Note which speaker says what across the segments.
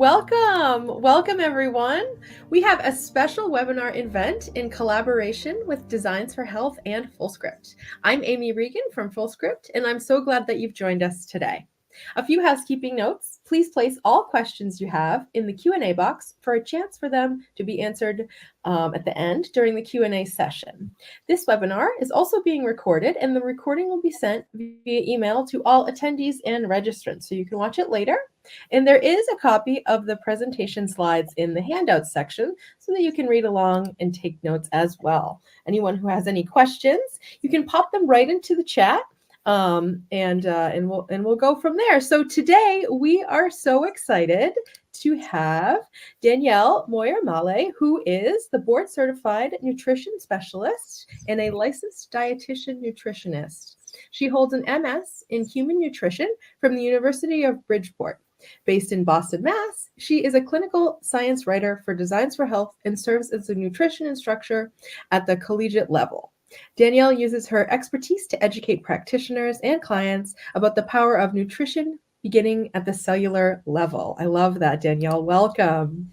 Speaker 1: Welcome everyone. We have a special webinar event in collaboration with Designs for Health and Fullscript. I'm Amy Regan from Fullscript, and I'm so glad that you've joined us today. A few housekeeping notes. Please place all questions you have in the Q&A box for a chance for them to be answered at the end during the Q&A session. This webinar is also being recorded, and the recording will be sent via email to all attendees and registrants, so you can watch it later. And there is a copy of the presentation slides in the handouts section so that you can read along and take notes as well. Anyone who has any questions, you can pop them right into the chat. And we'll go from there. So today we are so excited to have Danielle Moyer Male, who is the board certified nutrition specialist and a licensed dietitian nutritionist. She holds an MS in human nutrition from the University of Bridgeport. Based in Boston, Mass., she is a clinical science writer for Designs for Health and serves as a nutrition instructor at the collegiate level. Danielle uses her expertise to educate practitioners and clients about the power of nutrition beginning at the cellular level. I love that, Danielle. Welcome.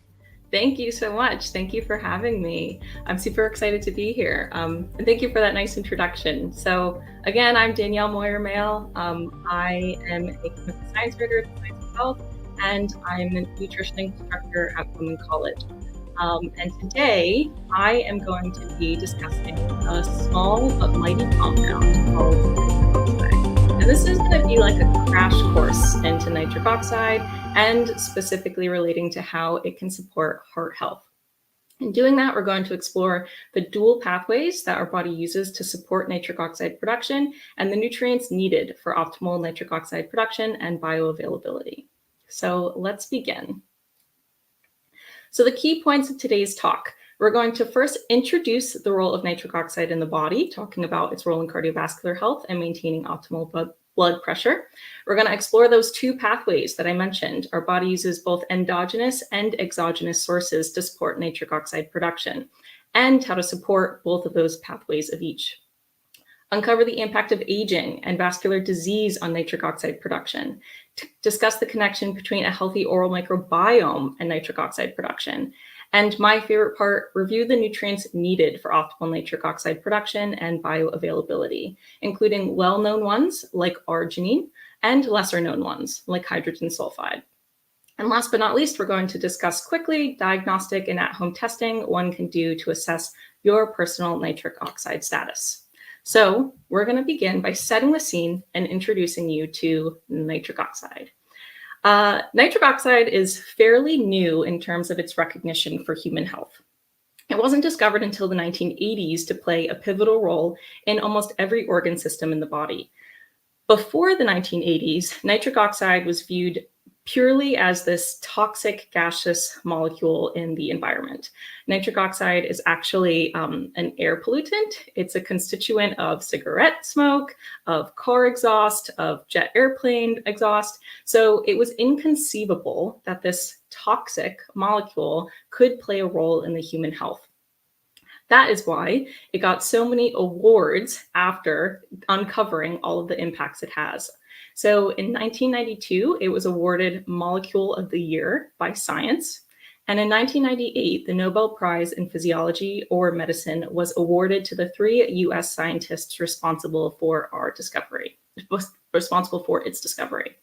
Speaker 2: Thank you so much. Thank you for having me. I'm super excited to be here. And thank you for that nice introduction. So again, I'm Danielle Moyer Male. I am a clinical science writer at Designs for Health, and I'm a nutrition instructor at Women College. And today I am going to be discussing a small but mighty compound called nitric oxide. And this is going to be like a crash course into nitric oxide and specifically relating to how it can support heart health. In doing that, we're going to explore the dual pathways that our body uses to support nitric oxide production and the nutrients needed for optimal nitric oxide production and bioavailability. So let's begin. So the key points of today's talk, we're going to first introduce the role of nitric oxide in the body, talking about its role in cardiovascular health and maintaining optimal blood pressure. We're going to explore those two pathways that I mentioned. Our body uses both endogenous and exogenous sources to support nitric oxide production, and how to support both of those pathways of each. Uncover the impact of aging and vascular disease on nitric oxide production, discuss the connection between a healthy oral microbiome and nitric oxide production, and my favorite part, review the nutrients needed for optimal nitric oxide production and bioavailability, including well-known ones like arginine and lesser-known ones like hydrogen sulfide. And last but not least, we're going to discuss quickly diagnostic and at-home testing one can do to assess your personal nitric oxide status. So we're going to begin by setting the scene and introducing you to nitric oxide. Nitric oxide is fairly new in terms of its recognition for human health. It wasn't discovered until the 1980s to play a pivotal role in almost every organ system in the body. Before the 1980s, nitric oxide was viewed purely as this toxic gaseous molecule in the environment. Nitric oxide is actually an air pollutant. It's a constituent of cigarette smoke, of car exhaust, of jet airplane exhaust. So it was inconceivable that this toxic molecule could play a role in the human health. That is why it got so many awards after uncovering all of the impacts it has. So in 1992, it was awarded Molecule of the Year by Science. And in 1998, the Nobel Prize in Physiology or Medicine was awarded to the 3 US scientists responsible for its discovery.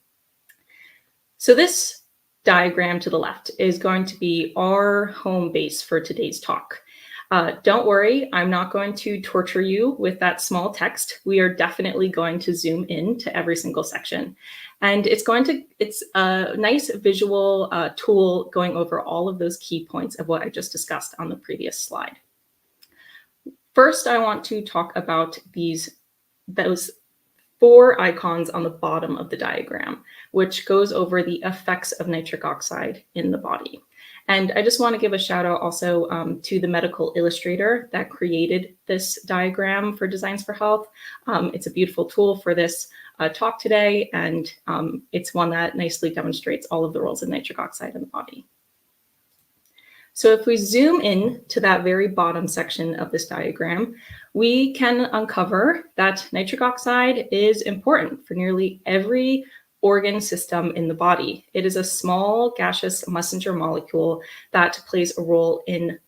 Speaker 2: So this diagram to the left is going to be our home base for today's talk. Don't worry, I'm not going to torture you with that small text. We are definitely going to zoom in to every single section. And it's a nice visual tool going over all of those key points of what I just discussed on the previous slide. First, I want to talk about those 4 icons on the bottom of the diagram, which goes over the effects of nitric oxide in the body. And I just want to give a shout out also to the medical illustrator that created this diagram for Designs for Health. It's a beautiful tool for this talk today, and it's one that nicely demonstrates all of the roles of nitric oxide in the body. So if we zoom in to that very bottom section of this diagram, we can uncover that nitric oxide is important for nearly every organ system in the body. It is a small gaseous messenger molecule that plays a role in,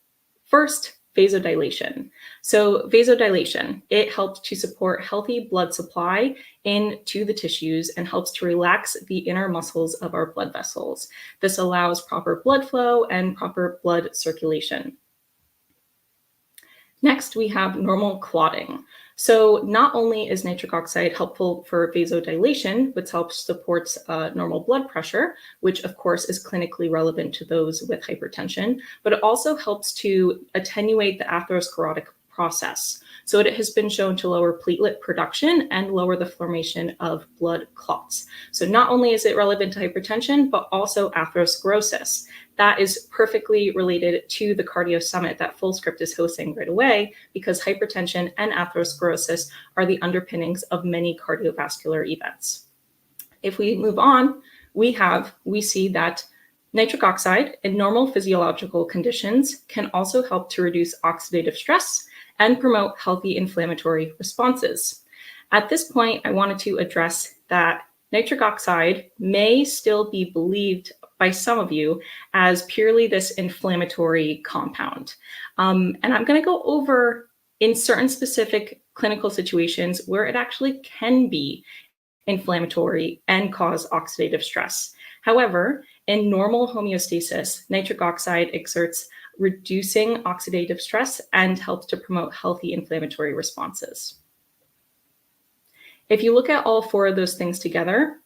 Speaker 2: first, vasodilation. So vasodilation, it helps to support healthy blood supply into the tissues and helps to relax the inner muscles of our blood vessels. This allows proper blood flow and proper blood circulation. Next, we have normal clotting. So not only is nitric oxide helpful for vasodilation, which helps support normal blood pressure, which of course is clinically relevant to those with hypertension, but it also helps to attenuate the atherosclerotic process. So it has been shown to lower platelet production and lower the formation of blood clots. So not only is it relevant to hypertension, but also atherosclerosis. That is perfectly related to the Cardio Summit that Fullscript is hosting right away, because hypertension and atherosclerosis are the underpinnings of many cardiovascular events. If we move on, we see that nitric oxide in normal physiological conditions can also help to reduce oxidative stress and promote healthy inflammatory responses. At this point, I wanted to address that nitric oxide may still be believed by some of you as purely this inflammatory compound. And I'm going to go over in certain specific clinical situations where it actually can be inflammatory and cause oxidative stress. However, in normal homeostasis, nitric oxide exerts reducing oxidative stress and helps to promote healthy inflammatory responses. If you look at all four of those things together,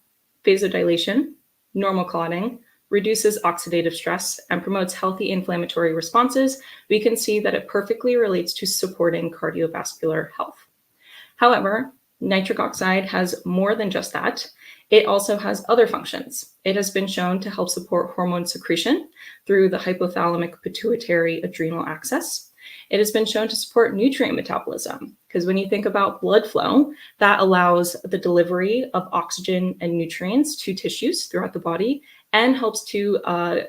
Speaker 2: vasodilation, normal clotting, reduces oxidative stress, and promotes healthy inflammatory responses, we can see that it perfectly relates to supporting cardiovascular health. However, nitric oxide has more than just that. It also has other functions. It has been shown to help support hormone secretion through the hypothalamic pituitary adrenal axis. It has been shown to support nutrient metabolism, because when you think about blood flow, that allows the delivery of oxygen and nutrients to tissues throughout the body and helps to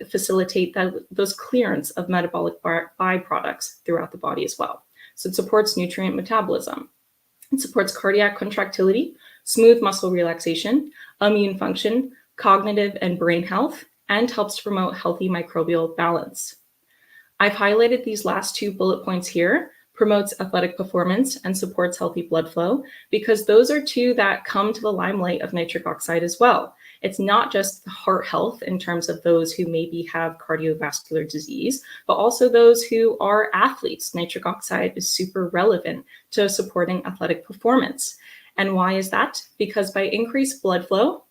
Speaker 2: facilitate those clearance of metabolic byproducts throughout the body as well. So it supports nutrient metabolism. It supports cardiac contractility, smooth muscle relaxation, immune function, cognitive and brain health, and helps to promote healthy microbial balance. I've highlighted these last two bullet points here: promotes athletic performance and supports healthy blood flow, because those are two that come to the limelight of nitric oxide as well. It's not just heart health in terms of those who maybe have cardiovascular disease, but also those who are athletes. Nitric oxide is super relevant to supporting athletic performance. And why is that? Because by increased blood flow,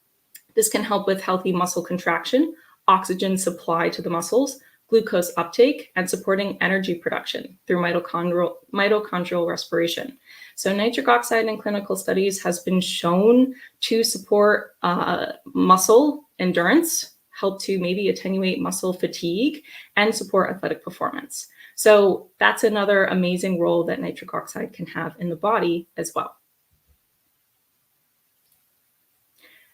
Speaker 2: this can help with healthy muscle contraction, oxygen supply to the muscles, glucose uptake, and supporting energy production through mitochondrial respiration. So nitric oxide in clinical studies has been shown to support muscle endurance, help to maybe attenuate muscle fatigue, and support athletic performance. So that's another amazing role that nitric oxide can have in the body as well.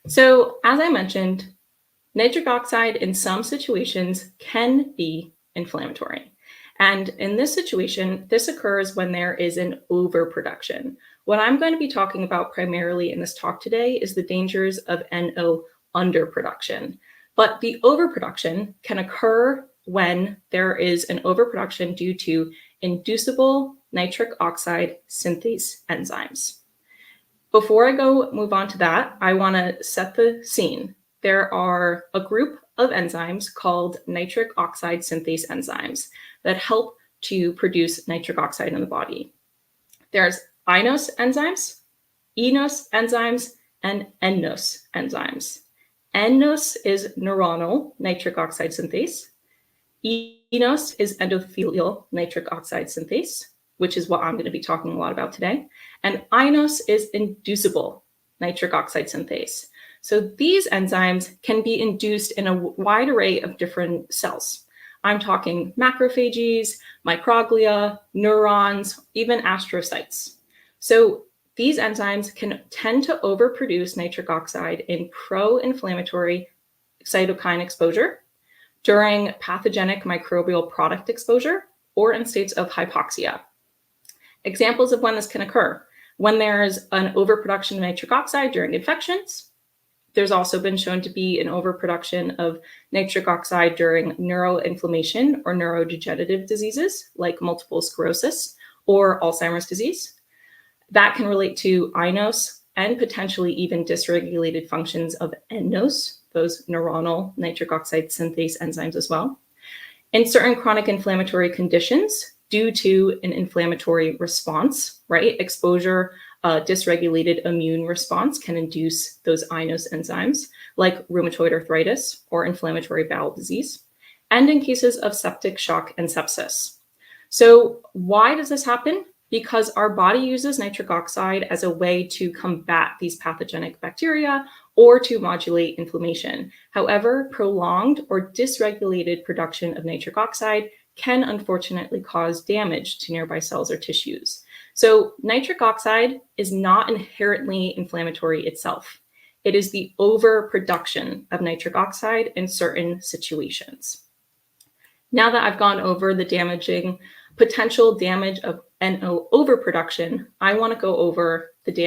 Speaker 2: So as I mentioned, nitric oxide in some situations can be inflammatory. And in this situation, this occurs when there is an overproduction. What I'm going to be talking about primarily in this talk today is the dangers of NO underproduction. But the overproduction can occur when there is an overproduction due to inducible nitric oxide synthase enzymes. Before I move on to that, I want to set the scene. There are a group of enzymes called nitric oxide synthase enzymes that help to produce nitric oxide in the body. There's inos enzymes, enos enzymes, and ennos enzymes. Ennos is neuronal nitric oxide synthase. Enos is endothelial nitric oxide synthase, which is what I'm going to be talking a lot about today. And inos is inducible nitric oxide synthase. So these enzymes can be induced in a wide array of different cells. I'm talking macrophages, microglia, neurons, even astrocytes. So these enzymes can tend to overproduce nitric oxide in pro-inflammatory cytokine exposure, during pathogenic microbial product exposure, or in states of hypoxia. Examples of when this can occur: when there's an overproduction of nitric oxide during infections, There's also been shown to be an overproduction of nitric oxide during neuroinflammation or neurodegenerative diseases like multiple sclerosis or Alzheimer's disease. That can relate to iNOS and potentially even dysregulated functions of nNOS, those neuronal nitric oxide synthase enzymes as well. In certain chronic inflammatory conditions, due to an inflammatory response, right? Exposure, dysregulated immune response can induce those iNOS enzymes, like rheumatoid arthritis or inflammatory bowel disease, and in cases of septic shock and sepsis. So why does this happen? Because our body uses nitric oxide as a way to combat these pathogenic bacteria or to modulate inflammation. However, prolonged or dysregulated production of nitric oxide can unfortunately cause damage to nearby cells or tissues. So nitric oxide is not inherently inflammatory itself. It is the overproduction of nitric oxide in certain situations. Now that I've gone over the potential damage of NO overproduction, I want to go over the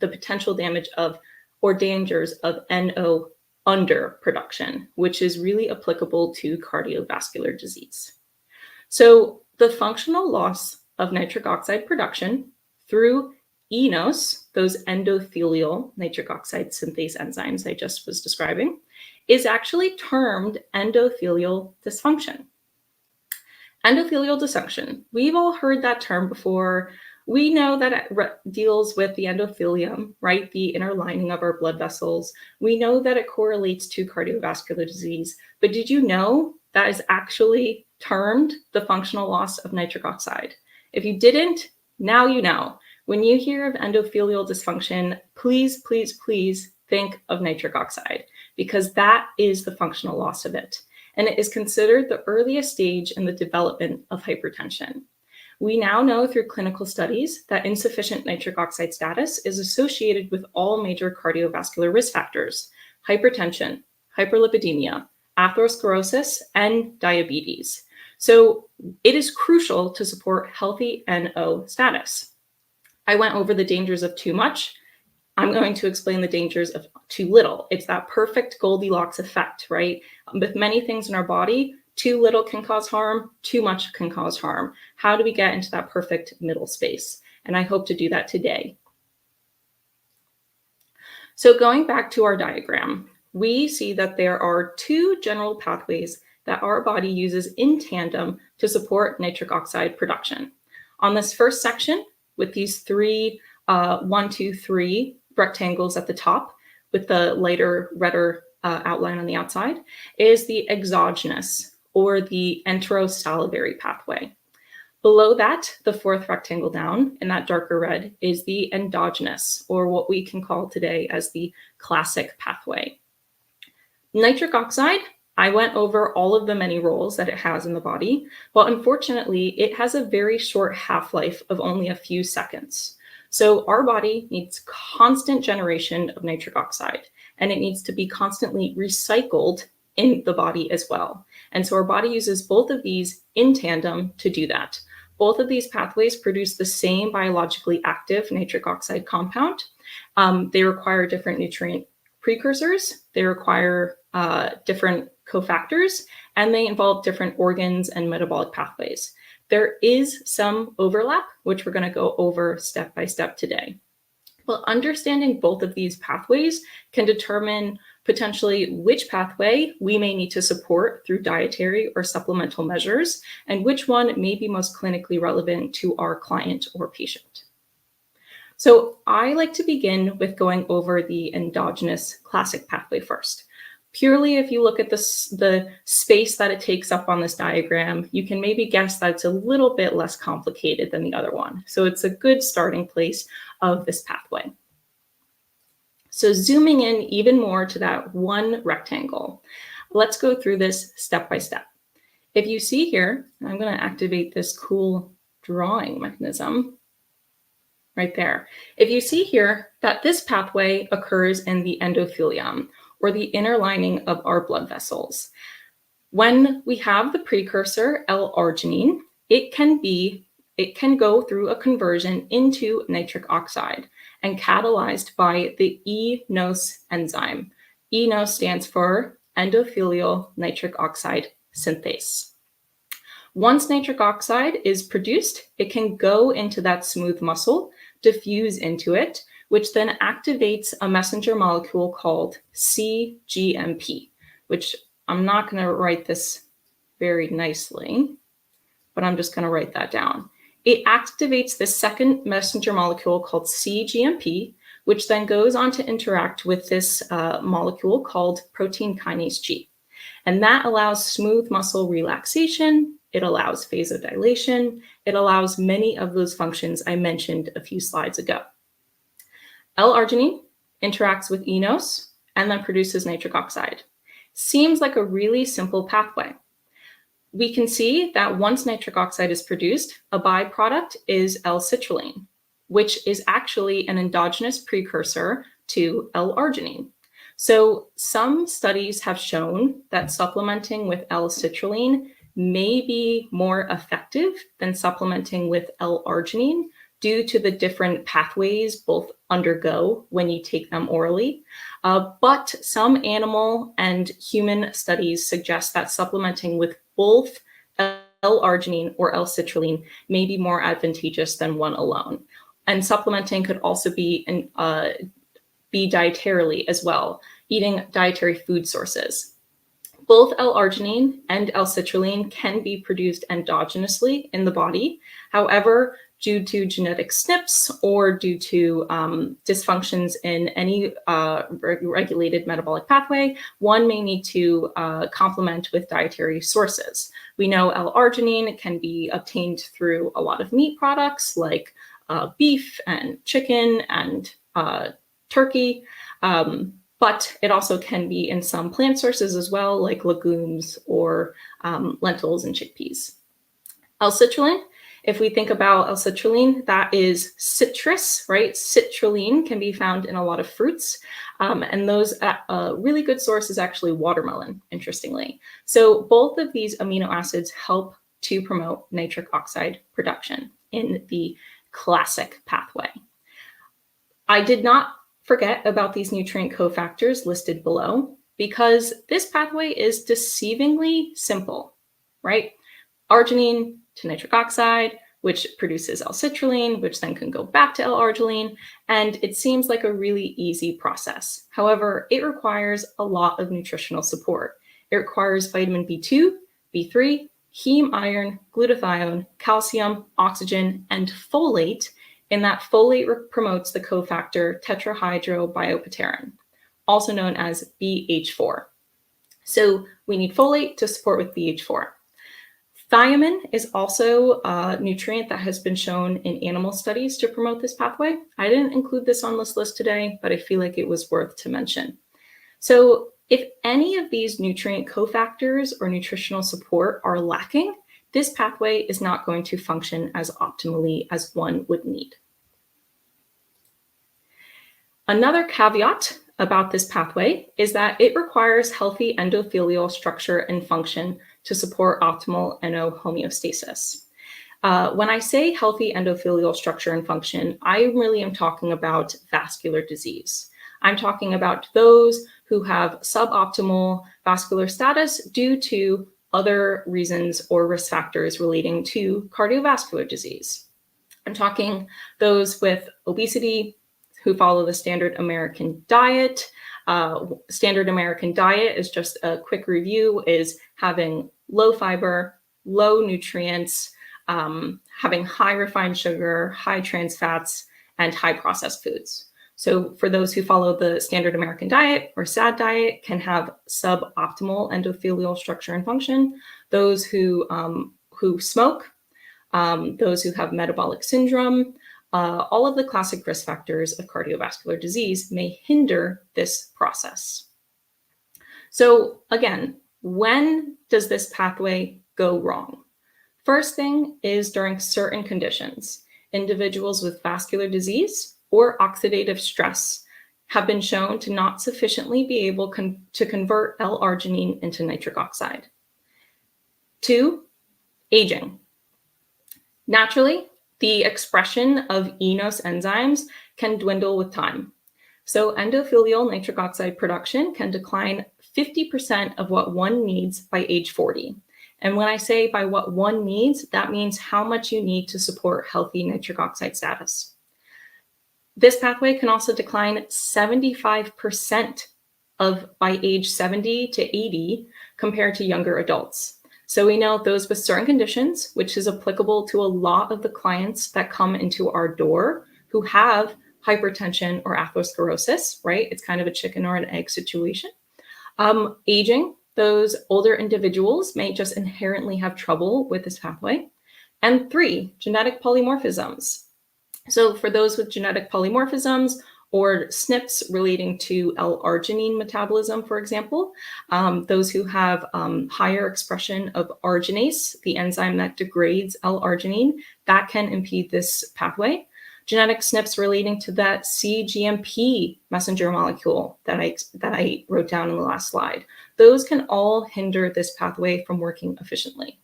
Speaker 2: potential damage of or dangers of NO underproduction, which is really applicable to cardiovascular disease. So the functional loss of nitric oxide production through eNOS, those endothelial nitric oxide synthase enzymes I just was describing, is actually termed endothelial dysfunction. Endothelial dysfunction, we've all heard that term before. We know that it deals with the endothelium, right? The inner lining of our blood vessels. We know that it correlates to cardiovascular disease, but did you know that is actually termed the functional loss of nitric oxide? If you didn't, now you know. When you hear of endothelial dysfunction, please, please, please think of nitric oxide, because that is the functional loss of it. And it is considered the earliest stage in the development of hypertension. We now know through clinical studies that insufficient nitric oxide status is associated with all major cardiovascular risk factors: hypertension, hyperlipidemia, atherosclerosis, and diabetes. So it is crucial to support healthy NO status. I went over the dangers of too much. I'm going to explain the dangers of too little. It's that perfect Goldilocks effect, right? With many things in our body, too little can cause harm, too much can cause harm. How do we get into that perfect middle space? And I hope to do that today. So going back to our diagram, we see that there are two general pathways that our body uses in tandem to support nitric oxide production. On this first section, with these three, 1, 2, 3 rectangles at the top, with the lighter, redder outline on the outside, is the exogenous, or the enterosalivary pathway. Below that, the fourth rectangle down in that darker red is the endogenous, or what we can call today as the classic pathway. Nitric oxide, I went over all of the many roles that it has in the body, but unfortunately, it has a very short half-life of only a few seconds. So our body needs constant generation of nitric oxide, and it needs to be constantly recycled in the body as well. And so our body uses both of these in tandem to do that. Both of these pathways produce the same biologically active nitric oxide compound. They require different nutrient precursors. They require different cofactors, and they involve different organs and metabolic pathways. There is some overlap, which we're going to go over step by step today. But understanding both of these pathways can determine potentially which pathway we may need to support through dietary or supplemental measures, and which one may be most clinically relevant to our client or patient. So I like to begin with going over the endogenous classic pathway first. Purely, if you look at the space that it takes up on this diagram, you can maybe guess that it's a little bit less complicated than the other one. So it's a good starting place of this pathway. So zooming in even more to that one rectangle, let's go through this step by step. If you see here, I'm going to activate this cool drawing mechanism right there. If you see here that this pathway occurs in the endothelium, or the inner lining of our blood vessels. When we have the precursor L-arginine, it can be it can go through a conversion into nitric oxide and catalyzed by the eNOS enzyme. eNOS stands for endothelial nitric oxide synthase. Once nitric oxide is produced, it can go into that smooth muscle, diffuse into it, which then activates a messenger molecule called cGMP, which I'm not going to write this very nicely, but I'm just going to write that down. It activates this second messenger molecule called cGMP, which then goes on to interact with this molecule called protein kinase G. And that allows smooth muscle relaxation. It allows vasodilation. It allows many of those functions I mentioned a few slides ago. L-arginine interacts with eNOS and then produces nitric oxide. Seems like a really simple pathway. We can see that once nitric oxide is produced, a byproduct is L-citrulline, which is actually an endogenous precursor to L-arginine. So some studies have shown that supplementing with L-citrulline may be more effective than supplementing with L-arginine due to the different pathways both undergo when you take them orally. But some animal and human studies suggest that supplementing with both L-arginine or L-citrulline may be more advantageous than one alone. And supplementing could also be dietarily as well, eating dietary food sources. Both L-arginine and L-citrulline can be produced endogenously in the body. However, due to genetic SNPs or due to dysfunctions in any regulated metabolic pathway, one may need to complement with dietary sources. We know L-arginine can be obtained through a lot of meat products like beef and chicken and turkey, but it also can be in some plant sources as well, like legumes or lentils and chickpeas. L-citrulline, if we think about L-citrulline, that is citrus, right? Citrulline can be found in a lot of fruits, and those a really good source is actually watermelon, interestingly. So both of these amino acids help to promote nitric oxide production in the classic pathway. I did not forget about these nutrient cofactors listed below because this pathway is deceivingly simple, right? Arginine to nitric oxide, which produces L-citrulline, which then can go back to L-arginine, and it seems like a really easy process. However, it requires a lot of nutritional support. It requires vitamin B2, B3, heme iron, glutathione, calcium, oxygen, and folate, and that folate promotes the cofactor tetrahydrobiopterin, also known as BH4. So we need folate to support with BH4. Thiamine is also a nutrient that has been shown in animal studies to promote this pathway. I didn't include this on this list today, but I feel like it was worth to mention. So if any of these nutrient cofactors or nutritional support are lacking, this pathway is not going to function as optimally as one would need. Another caveat about this pathway is that it requires healthy endothelial structure and function to support optimal NO homeostasis. When I say healthy endothelial structure and function, I really am talking about vascular disease. I'm talking about those who have suboptimal vascular status due to other reasons or risk factors relating to cardiovascular disease. I'm talking those with obesity who follow the standard American diet. Standard American diet is just a quick review, is having low fiber, low nutrients, having high refined sugar, high trans fats, and high processed foods. So for those who follow the standard American diet or SAD diet can have suboptimal endothelial structure and function. Those who smoke, those who have metabolic syndrome, all of the classic risk factors of cardiovascular disease may hinder this process. So again, when does this pathway go wrong? First thing is during certain conditions. Individuals with vascular disease or oxidative stress have been shown to not sufficiently be able to convert L-arginine into nitric oxide. 2, aging. Naturally, the expression of enos enzymes can dwindle with time. So endothelial nitric oxide production can decline 50% of what one needs by age 40. And when I say by what one needs, that means how much you need to support healthy nitric oxide status. This pathway can also decline 75% by age 70 to 80 compared to younger adults. So we know those with certain conditions, which is applicable to a lot of the clients that come into our door who have hypertension or atherosclerosis, right? It's kind of a chicken or an egg situation. Aging, those older individuals may just inherently have trouble with this pathway. And 3, genetic polymorphisms. So for those with genetic polymorphisms or SNPs relating to L-arginine metabolism, for example, those who have higher expression of arginase, the enzyme that degrades L-arginine, that can impede this pathway. Genetic SNPs relating to that cGMP messenger molecule that I wrote down in the last slide. Those can all hinder this pathway from working efficiently.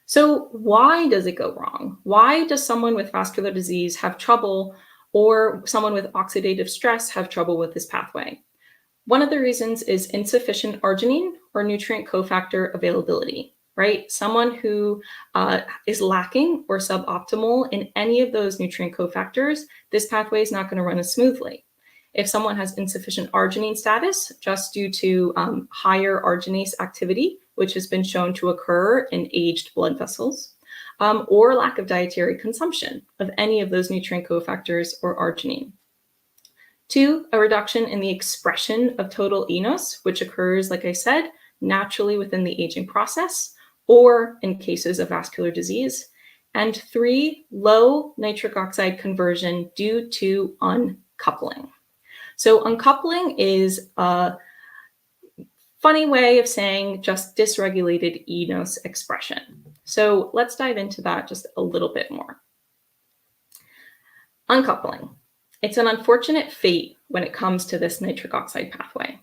Speaker 2: So why does it go wrong? Why does someone with vascular disease have trouble, or someone with oxidative stress have trouble with this pathway? One of the reasons is insufficient arginine or nutrient cofactor availability, right? Someone who is lacking or suboptimal in any of those nutrient cofactors, this pathway is not going to run as smoothly. If someone has insufficient arginine status just due to higher arginase activity, which has been shown to occur in aged blood vessels, or lack of dietary consumption of any of those nutrient cofactors or arginine. 2, a reduction in the expression of total enos, which occurs, like I said, naturally within the aging process, or in cases of vascular disease. And 3, low nitric oxide conversion due to uncoupling. So uncoupling is a funny way of saying just dysregulated enos expression. So let's dive into that just a little bit more. Uncoupling. It's an unfortunate fate when it comes to this nitric oxide pathway.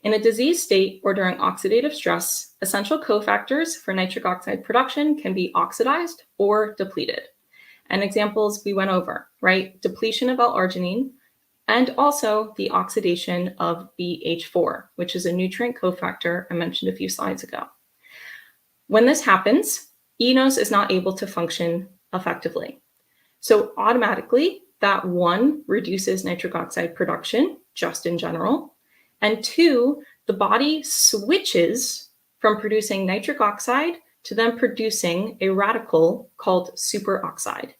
Speaker 2: In a disease state or during oxidative stress, essential cofactors for nitric oxide production can be oxidized or depleted. And examples we went over, right? Depletion of L-arginine, and also the oxidation of BH4, which is a nutrient cofactor I mentioned a few slides ago. When this happens, enos is not able to function effectively. So automatically, that 1 reduces nitric oxide production just in general, and 2, the body switches from producing nitric oxide to then producing a radical called superoxide.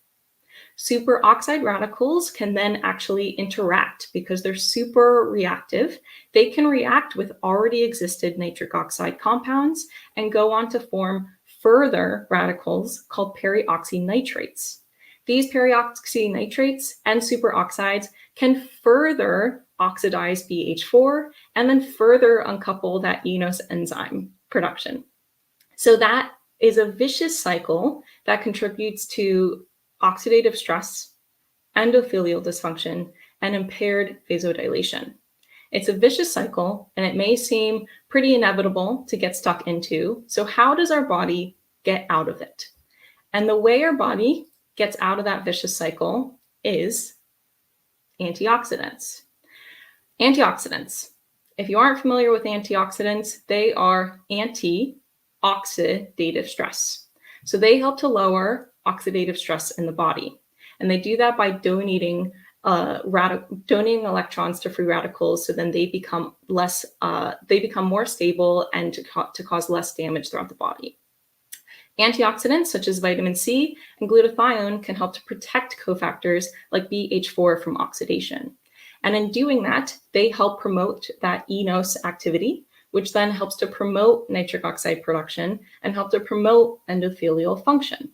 Speaker 2: Superoxide radicals can then actually interact because they're super reactive. They can react with already existed nitric oxide compounds and go on to form further radicals called peroxynitrates. These peroxynitrates and superoxides can further oxidize BH4 and then further uncouple that enos enzyme production. So that is a vicious cycle that contributes to oxidative stress, endothelial dysfunction, and impaired vasodilation. It's a vicious cycle, and it may seem pretty inevitable to get stuck into. So how does our body get out of it? And the way our body gets out of that vicious cycle is antioxidants. Antioxidants. If you aren't familiar with antioxidants, they are anti-oxidative stress. So they help to lower oxidative stress in the body. And they do that by donating electrons to free radicals, so then they become more stable and to cause less damage throughout the body. Antioxidants such as vitamin C and glutathione can help to protect cofactors like BH4 from oxidation. And in doing that, they help promote that enos activity, which then helps to promote nitric oxide production and help to promote endothelial function.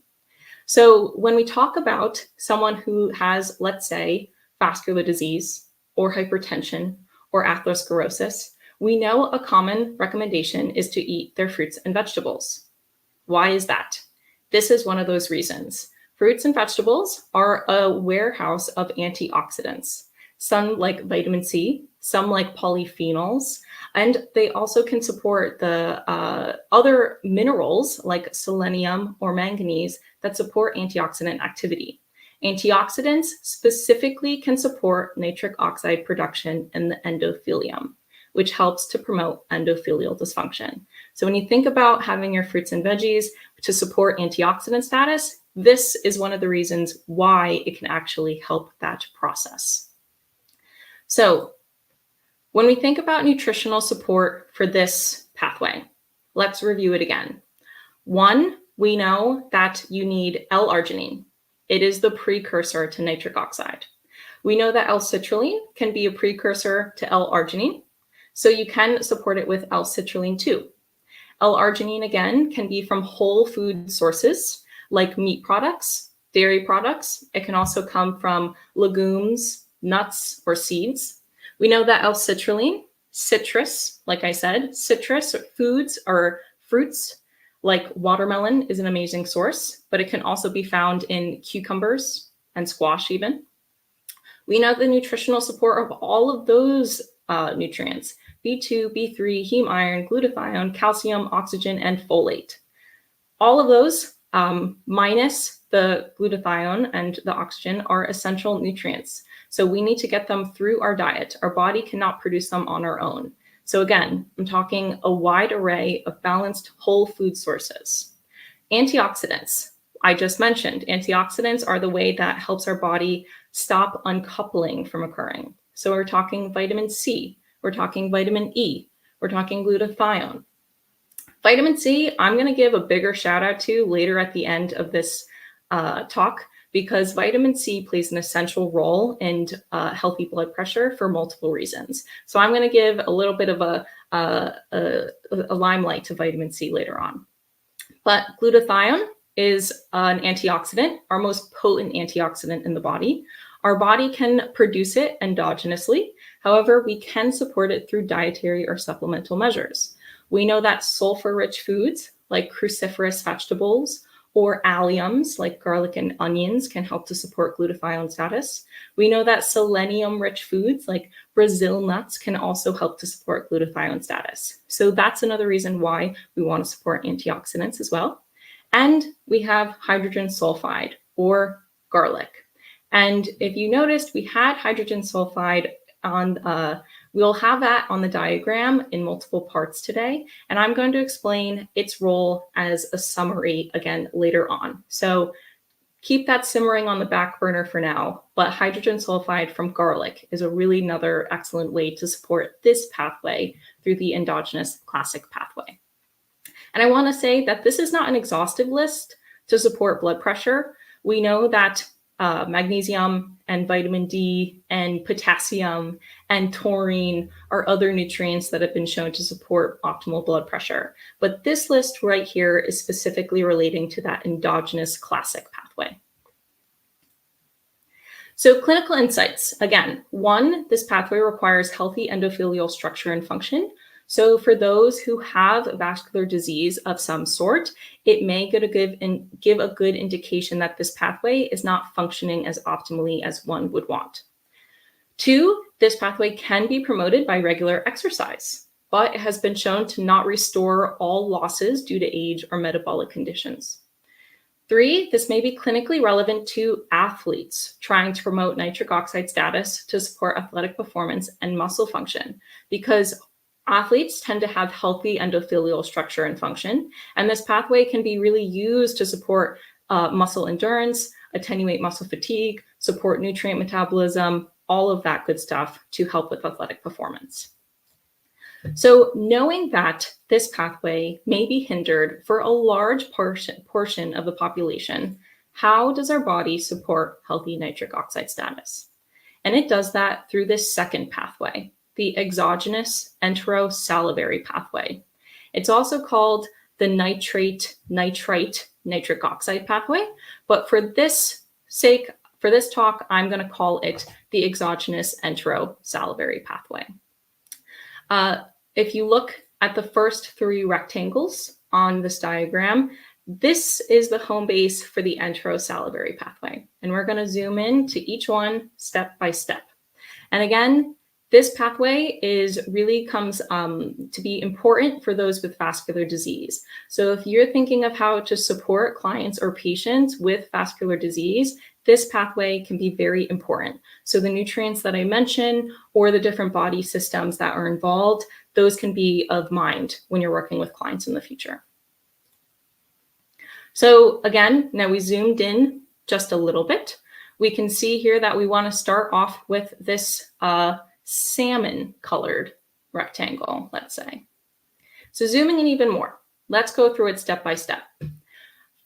Speaker 2: So when we talk about someone who has, let's say, vascular disease or hypertension or atherosclerosis, we know a common recommendation is to eat their fruits and vegetables. Why is that? This is one of those reasons. Fruits and vegetables are a warehouse of antioxidants. some like vitamin C, some like polyphenols, and they also can support the other minerals like selenium or manganese that support antioxidant activity. Antioxidants specifically can support nitric oxide production in the endothelium, which helps to promote endothelial dysfunction. So when you think about having your fruits and veggies to support antioxidant status, this is one of the reasons why it can actually help that process. So when we think about nutritional support for this pathway, let's review it again. One, we know that you need L-arginine. It is the precursor to nitric oxide. We know that L-citrulline can be a precursor to L-arginine, so you can support it with L-citrulline too. L-arginine, again, can be from whole food sources like meat products, dairy products. It can also come from legumes, nuts, or seeds. We know that L-citrulline, citrus, like I said, citrus foods or fruits like watermelon is an amazing source, but it can also be found in cucumbers and squash even. We know the nutritional support of all of those nutrients, B2, B3, heme iron, glutathione, calcium, oxygen, and folate. All of those, minus the glutathione and the oxygen, are essential nutrients. So we need to get them through our diet. Our body cannot produce them on our own. So again, I'm talking a wide array of balanced whole food sources. Antioxidants, I just mentioned, antioxidants are the way that helps our body stop uncoupling from occurring. So we're talking vitamin C, we're talking vitamin E, we're talking glutathione. Vitamin C, I'm going to give a bigger shout out to later at the end of this talk, because vitamin C plays an essential role in healthy blood pressure for multiple reasons. So I'm going to give a little bit of a limelight to vitamin C later on. But glutathione is an antioxidant, our most potent antioxidant in the body. Our body can produce it endogenously. However, we can support it through dietary or supplemental measures. We know that sulfur-rich foods like cruciferous vegetables or alliums like garlic and onions can help to support glutathione status. We know that selenium-rich foods like Brazil nuts can also help to support glutathione status. So that's another reason why we want to support antioxidants as well. And we have hydrogen sulfide or garlic. And if you noticed, we had hydrogen sulfide on, we'll have that on the diagram in multiple parts today. And I'm going to explain its role as a summary again later on. So keep that simmering on the back burner for now, but hydrogen sulfide from garlic is a really another excellent way to support this pathway through the endogenous classic pathway. And I want to say that this is not an exhaustive list to support blood pressure. We know that magnesium and vitamin D and potassium and taurine are other nutrients that have been shown to support optimal blood pressure. But this list right here is specifically relating to that endogenous classic pathway. So clinical insights. Again, one, this pathway requires healthy endothelial structure and function. So for those who have vascular disease of some sort, it may give a good indication that this pathway is not functioning as optimally as one would want. Two, this pathway can be promoted by regular exercise, but it has been shown to not restore all losses due to age or metabolic conditions. Three, this may be clinically relevant to athletes trying to promote nitric oxide status to support athletic performance and muscle function, because athletes tend to have healthy endothelial structure and function, and this pathway can be really used to support muscle endurance, attenuate muscle fatigue, support nutrient metabolism, all of that good stuff to help with athletic performance. So knowing that this pathway may be hindered for a large portion of the population, how does our body support healthy nitric oxide status? And it does that through this second pathway, the exogenous enterosalivary pathway. It's also called the nitrite nitric oxide pathway, but for this talk, I'm going to call it the exogenous enterosalivary pathway. If you look at the first three rectangles on this diagram, this is the home base for the enterosalivary pathway, and we're going to zoom in to each one step by step. And again, this pathway really comes to be important for those with vascular disease. So if you're thinking of how to support clients or patients with vascular disease, this pathway can be very important. So the nutrients that I mentioned or the different body systems that are involved, those can be of mind when you're working with clients in the future. So again, now we zoomed in just a little bit. We can see here that we want to start off with this salmon colored rectangle, let's say. So zooming in even more, let's go through it step by step.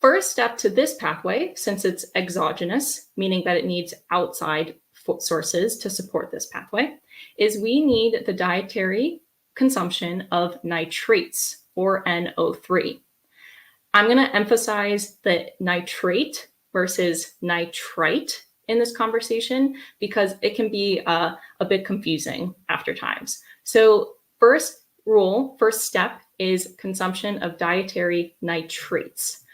Speaker 2: First step to this pathway, since it's exogenous, meaning that it needs outside sources to support this pathway, is we need the dietary consumption of nitrates, or NO3. I'm going to emphasize the nitrate versus nitrite in this conversation because it can be a bit confusing after times. So first step is consumption of dietary nitrates,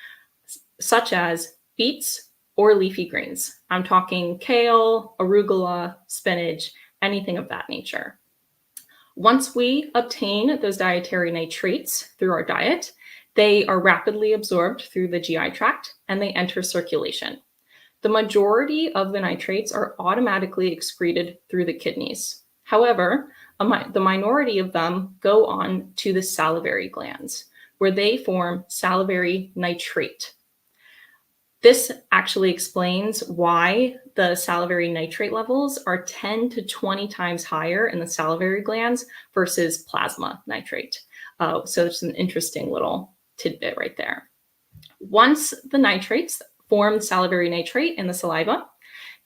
Speaker 2: such as beets or leafy greens. I'm talking kale, arugula, spinach, anything of that nature. Once we obtain those dietary nitrates through our diet, they are rapidly absorbed through the GI tract and they enter circulation. The majority of the nitrates are automatically excreted through the kidneys. However, the minority of them go on to the salivary glands, where they form salivary nitrate. This actually explains why the salivary nitrate levels are 10 to 20 times higher in the salivary glands versus plasma nitrate. So it's an interesting little tidbit right there. Once the nitrates form salivary nitrate in the saliva,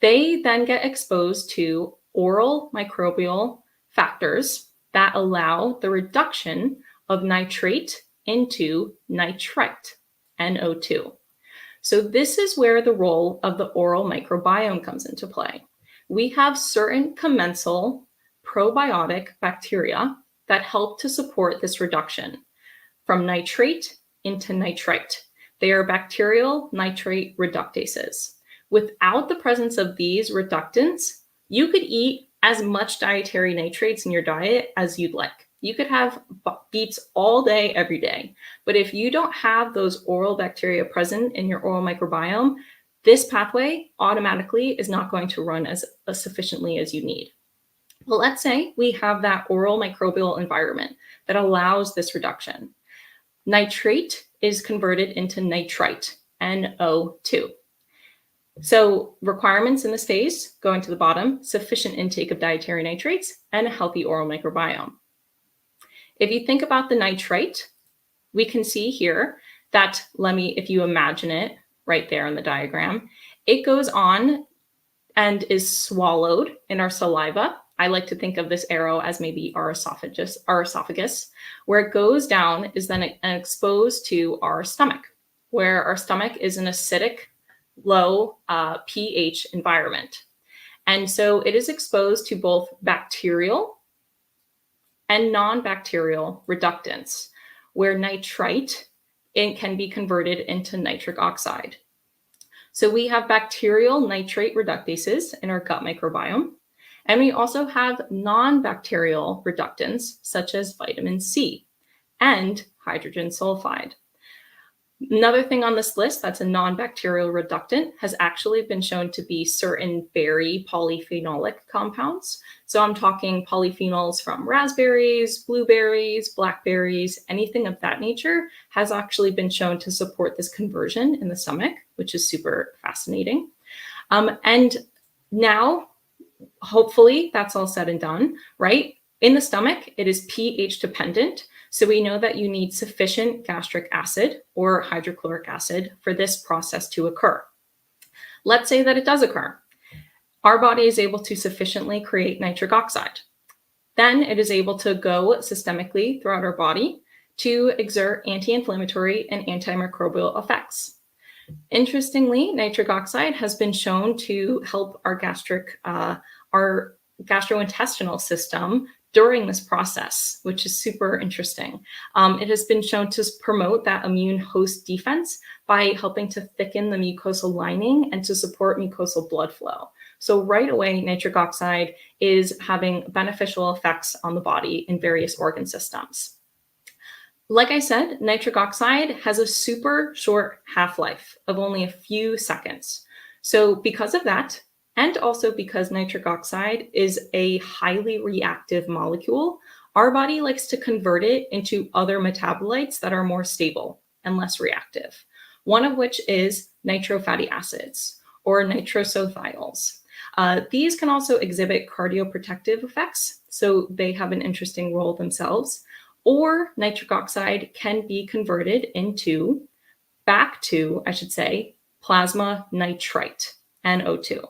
Speaker 2: they then get exposed to oral microbial factors that allow the reduction of nitrate into nitrite, NO2. So this is where the role of the oral microbiome comes into play. We have certain commensal probiotic bacteria that help to support this reduction from nitrate into nitrite. They are bacterial nitrate reductases. Without the presence of these reductants, you could eat as much dietary nitrates in your diet as you'd like. You could have beets all day, every day. But if you don't have those oral bacteria present in your oral microbiome, this pathway automatically is not going to run as sufficiently as you need. Well, let's say we have that oral microbial environment that allows this reduction. Nitrate is converted into nitrite, NO2. So requirements in this phase, going to the bottom, sufficient intake of dietary nitrates and a healthy oral microbiome. If you think about the nitrite, we can see here that, if you imagine it right there in the diagram, it goes on and is swallowed in our saliva. I like to think of this arrow as maybe our esophagus. Where it goes down is then exposed to our stomach, where our stomach is an acidic, low pH environment. And so it is exposed to both bacterial and non-bacterial reductants, where nitrite can be converted into nitric oxide. So we have bacterial nitrate reductases in our gut microbiome. And we also have non-bacterial reductants, such as vitamin C and hydrogen sulfide. Another thing on this list that's a non-bacterial reductant has actually been shown to be certain berry polyphenolic compounds. So I'm talking polyphenols from raspberries, blueberries, blackberries, anything of that nature has actually been shown to support this conversion in the stomach, which is super fascinating. And now, hopefully that's all said and done, right? In the stomach, it is pH dependent. So we know that you need sufficient gastric acid or hydrochloric acid for this process to occur. Let's say that it does occur. Our body is able to sufficiently create nitric oxide. Then it is able to go systemically throughout our body to exert anti-inflammatory and antimicrobial effects. Interestingly, nitric oxide has been shown to help our gastrointestinal system during this process, which is super interesting. It has been shown to promote that immune host defense by helping to thicken the mucosal lining and to support mucosal blood flow. So right away, nitric oxide is having beneficial effects on the body in various organ systems. Like I said, nitric oxide has a super short half-life of only a few seconds. So because of that, and also because nitric oxide is a highly reactive molecule, our body likes to convert it into other metabolites that are more stable and less reactive. One of which is nitrofatty acids or nitrosothiols. These can also exhibit cardioprotective effects, so they have an interesting role themselves. Or nitric oxide can be converted back to, I should say, plasma nitrite, NO2.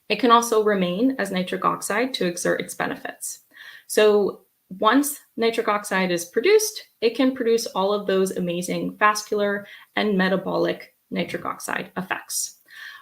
Speaker 2: It can also remain as nitric oxide to exert its benefits. So once nitric oxide is produced, it can produce all of those amazing vascular and metabolic nitric oxide effects.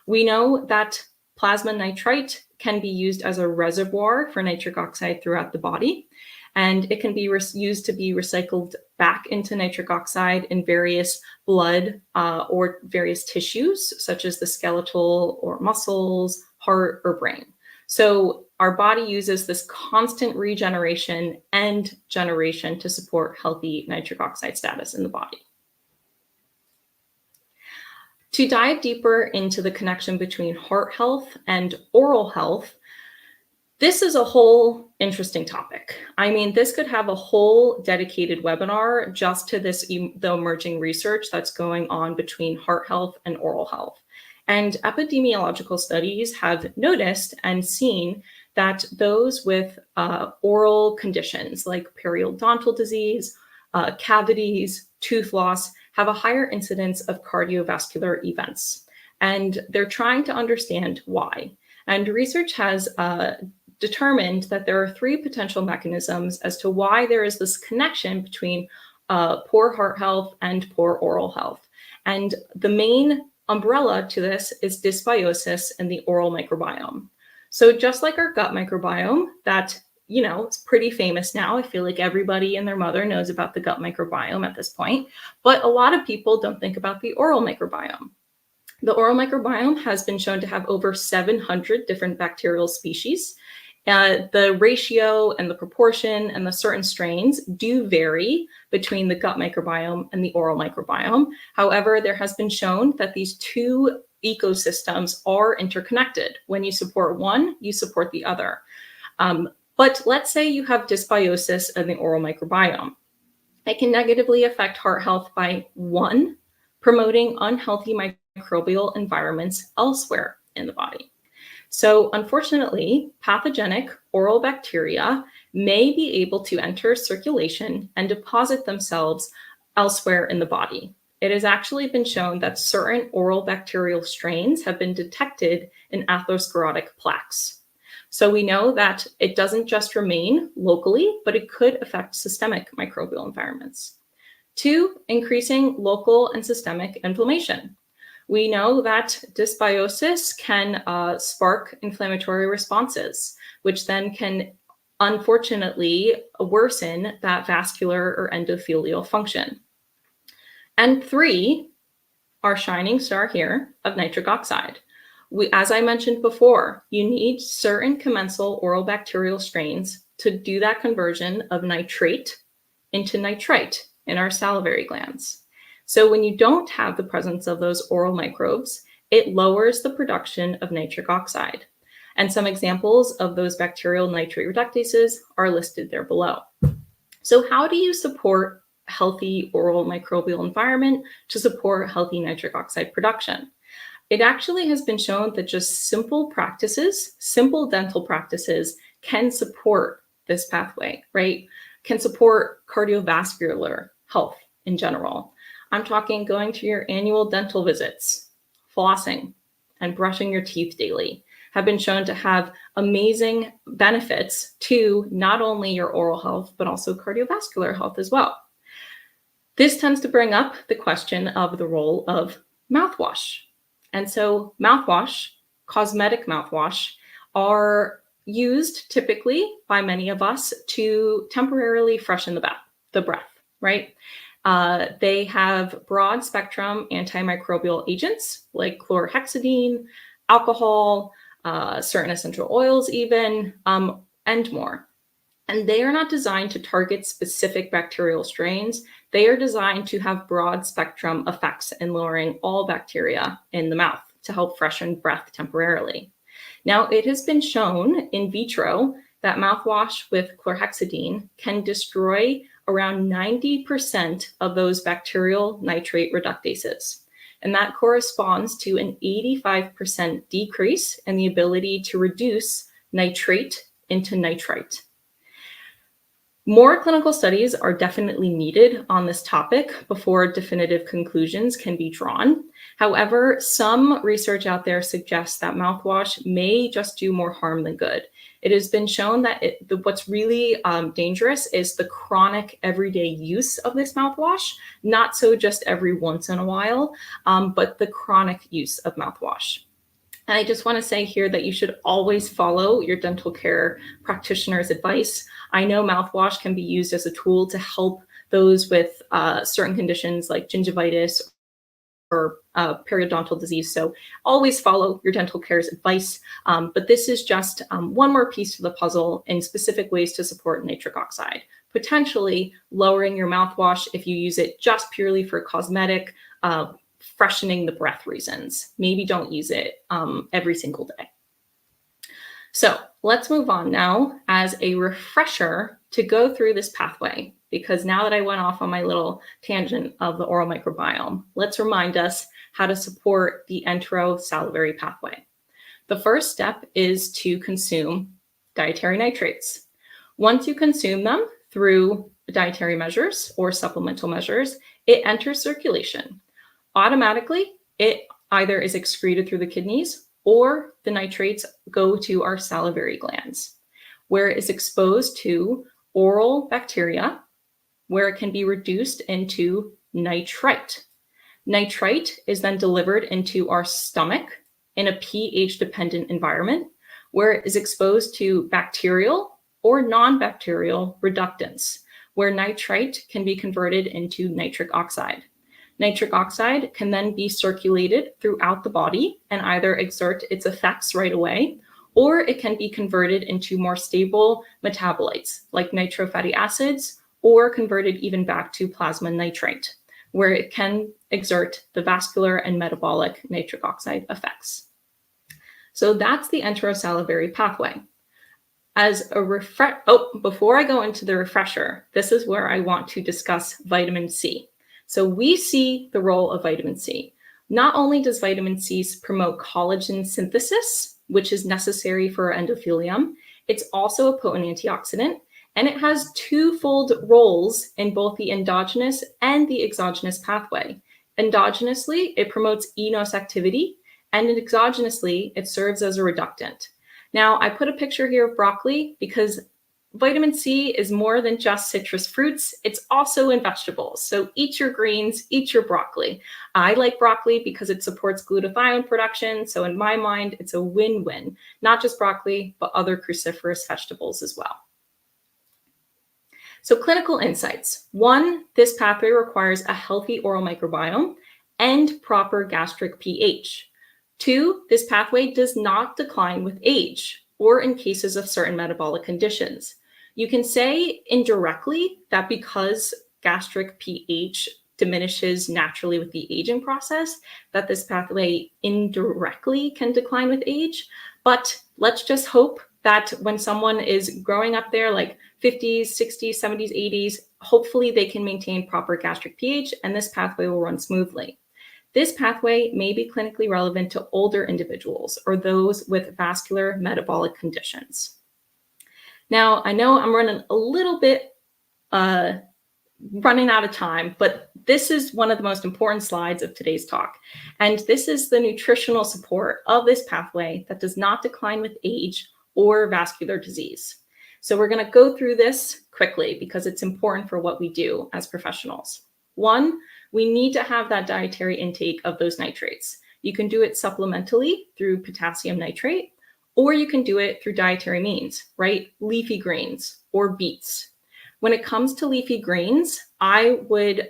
Speaker 2: We know that plasma nitrite can be used as a reservoir for nitric oxide throughout the body, and it can be used to be recycled back into nitric oxide in various blood or various tissues, such as the skeletal or muscles, heart, or brain. So our body uses this constant regeneration and generation to support healthy nitric oxide status in the body. To dive deeper into the connection between heart health and oral health, this is a whole interesting topic. I mean, this could have a whole dedicated webinar just to the emerging research that's going on between heart health and oral health. And epidemiological studies have noticed and seen that those with oral conditions like periodontal disease, cavities, tooth loss have a higher incidence of cardiovascular events. And they're trying to understand why. And research has determined that there are three potential mechanisms as to why there is this connection between poor heart health and poor oral health. And the main umbrella to this is dysbiosis in the oral microbiome. So just like our gut microbiome, that, it's pretty famous now. I feel like everybody and their mother knows about the gut microbiome at this point, but a lot of people don't think about the oral microbiome. The oral microbiome has been shown to have over 700 different bacterial species. The ratio and the proportion and the certain strains do vary between the gut microbiome and the oral microbiome. However, there has been shown that these two ecosystems are interconnected. When you support one, you support the other. But let's say you have dysbiosis in the oral microbiome. It can negatively affect heart health by, one, promoting unhealthy microbial environments elsewhere in the body. So unfortunately, pathogenic oral bacteria may be able to enter circulation and deposit themselves elsewhere in the body. It has actually been shown that certain oral bacterial strains have been detected in atherosclerotic plaques. So we know that it doesn't just remain locally, but it could affect systemic microbial environments. Two, increasing local and systemic inflammation. We know that dysbiosis can spark inflammatory responses, which then can unfortunately worsen that vascular or endothelial function. And three, our shining star here of nitric oxide. As I mentioned before, you need certain commensal oral bacterial strains to do that conversion of nitrate into nitrite in our salivary glands. So when you don't have the presence of those oral microbes, it lowers the production of nitric oxide. And some examples of those bacterial nitrate reductases are listed there below. So how do you support healthy oral microbial environment to support healthy nitric oxide production? It actually has been shown that just simple practices, simple dental practices can support this pathway, right? Can support cardiovascular health in general. I'm talking going to your annual dental visits, flossing, and brushing your teeth daily have been shown to have amazing benefits to not only your oral health, but also cardiovascular health as well. This tends to bring up the question of the role of mouthwash. And so mouthwash, cosmetic mouthwash, are used typically by many of us to temporarily freshen the breath, right? They have broad spectrum antimicrobial agents like chlorhexidine, alcohol, certain essential oils even, and more. And they are not designed to target specific bacterial strains. They are designed to have broad spectrum effects in lowering all bacteria in the mouth to help freshen breath temporarily. Now, it has been shown in vitro that mouthwash with chlorhexidine can destroy around 90% of those bacterial nitrate reductases. And that corresponds to an 85% decrease in the ability to reduce nitrate into nitrite. More clinical studies are definitely needed on this topic before definitive conclusions can be drawn. However, some research out there suggests that mouthwash may just do more harm than good. It has been shown that what's really dangerous is the chronic everyday use of this mouthwash, not so just every once in a while, but the chronic use of mouthwash. And I just want to say here that you should always follow your dental care practitioner's advice. I know mouthwash can be used as a tool to help those with certain conditions like gingivitis or periodontal disease. So always follow your dental care's advice. But this is just one more piece to the puzzle in specific ways to support nitric oxide, potentially lowering your mouthwash if you use it just purely for cosmetic, freshening the breath reasons. Maybe don't use it every single day. So let's move on now as a refresher to go through this pathway, because now that I went off on my little tangent of the oral microbiome, let's remind us how to support the enterosalivary pathway. The first step is to consume dietary nitrates. Once you consume them through dietary measures or supplemental measures, it enters circulation. Automatically, it either is excreted through the kidneys or the nitrates go to our salivary glands, where it is exposed to oral bacteria, where it can be reduced into nitrite. Nitrite is then delivered into our stomach in a pH-dependent environment, where it is exposed to bacterial or non-bacterial reductants, where nitrite can be converted into nitric oxide. Nitric oxide can then be circulated throughout the body and either exert its effects right away, or it can be converted into more stable metabolites like nitrofatty acids, or converted even back to plasma nitrite, where it can exert the vascular and metabolic nitric oxide effects. So that's the enterosalivary pathway. As a before I go into the refresher, this is where I want to discuss vitamin C. So we see the role of vitamin C. Not only does vitamin C promote collagen synthesis, which is necessary for our endothelium, it's also a potent antioxidant, and it has twofold roles in both the endogenous and the exogenous pathway. Endogenously, it promotes eNOS activity, and exogenously, it serves as a reductant. Now, I put a picture here of broccoli because vitamin C is more than just citrus fruits. It's also in vegetables. So eat your greens, eat your broccoli. I like broccoli because it supports glutathione production. So in my mind, it's a win-win, not just broccoli, but other cruciferous vegetables as well. So clinical insights. 1, this pathway requires a healthy oral microbiome and proper gastric pH. 2, this pathway does not decline with age or in cases of certain metabolic conditions. You can say indirectly that because gastric pH diminishes naturally with the aging process, that this pathway indirectly can decline with age. But let's just hope that when someone is growing up there, like 50s, 60s, 70s, 80s, hopefully they can maintain proper gastric pH and this pathway will run smoothly. This pathway may be clinically relevant to older individuals or those with vascular metabolic conditions. Now, I know I'm running a little bit running out of time, but this is one of the most important slides of today's talk. And this is the nutritional support of this pathway that does not decline with age or vascular disease. So we're going to go through this quickly because it's important for what we do as professionals. 1, we need to have that dietary intake of those nitrates. You can do it supplementally through potassium nitrate, or you can do it through dietary means, right? Leafy greens or beets. When it comes to leafy greens, I would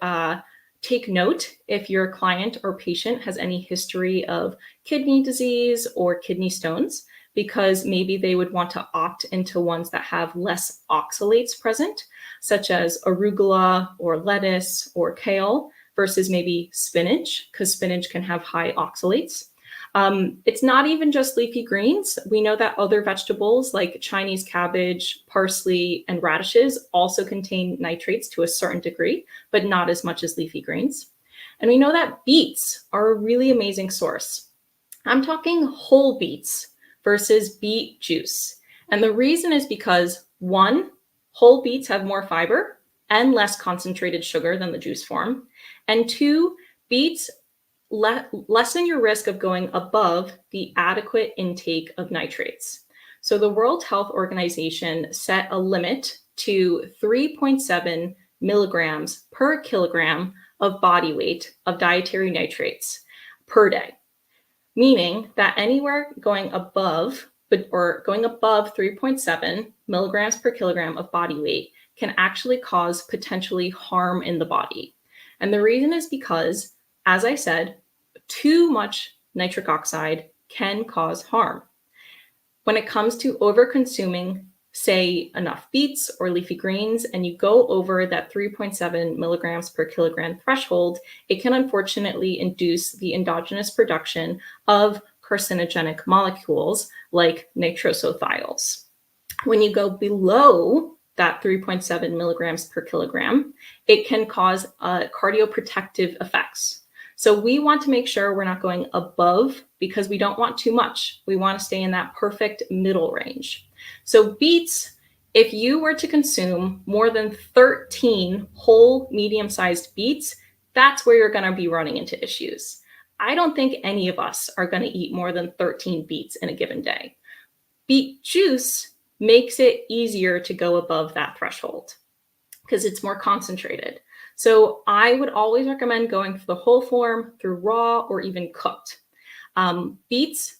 Speaker 2: take note if your client or patient has any history of kidney disease or kidney stones, because maybe they would want to opt into ones that have less oxalates present, such as arugula or lettuce or kale, versus maybe spinach, because spinach can have high oxalates. It's not even just leafy greens. We know that other vegetables like Chinese cabbage, parsley, and radishes also contain nitrates to a certain degree, but not as much as leafy greens. And we know that beets are a really amazing source. I'm talking whole beets versus beet juice. And the reason is because, one, whole beets have more fiber and less concentrated sugar than the juice form. And two, beets lessen your risk of going above the adequate intake of nitrates. So the World Health Organization set a limit to 3.7 milligrams per kilogram of body weight of dietary nitrates per day, meaning that anywhere going above 3.7 milligrams per kilogram of body weight can actually cause potentially harm in the body. And the reason is because, as I said, too much nitric oxide can cause harm. When it comes to over-consuming, say, enough beets or leafy greens, and you go over that 3.7 milligrams per kilogram threshold, it can unfortunately induce the endogenous production of carcinogenic molecules like nitrosothials. When you go below that 3.7 milligrams per kilogram, it can cause cardioprotective effects. So we want to make sure we're not going above, because we don't want too much. We want to stay in that perfect middle range. So beets, if you were to consume more than 13 whole medium-sized beets, that's where you're going to be running into issues. I don't think any of us are going to eat more than 13 beets in a given day. Beet juice makes it easier to go above that threshold because it's more concentrated. So I would always recommend going for the whole form through raw or even cooked. Beets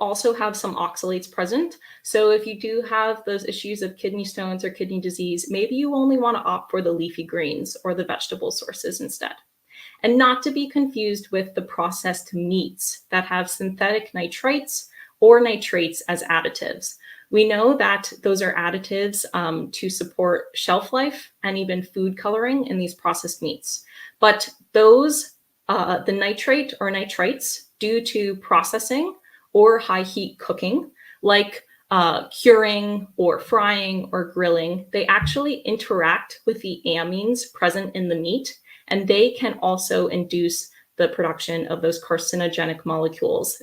Speaker 2: also have some oxalates present. So if you do have those issues of kidney stones or kidney disease, maybe you only want to opt for the leafy greens or the vegetable sources instead. And not to be confused with the processed meats that have synthetic nitrites or nitrates as additives. We know that those are additives to support shelf life and even food coloring in these processed meats. But those, the nitrate or nitrites, due to processing or high heat cooking, like curing or frying or grilling, they actually interact with the amines present in the meat, and they can also induce the production of those carcinogenic molecules,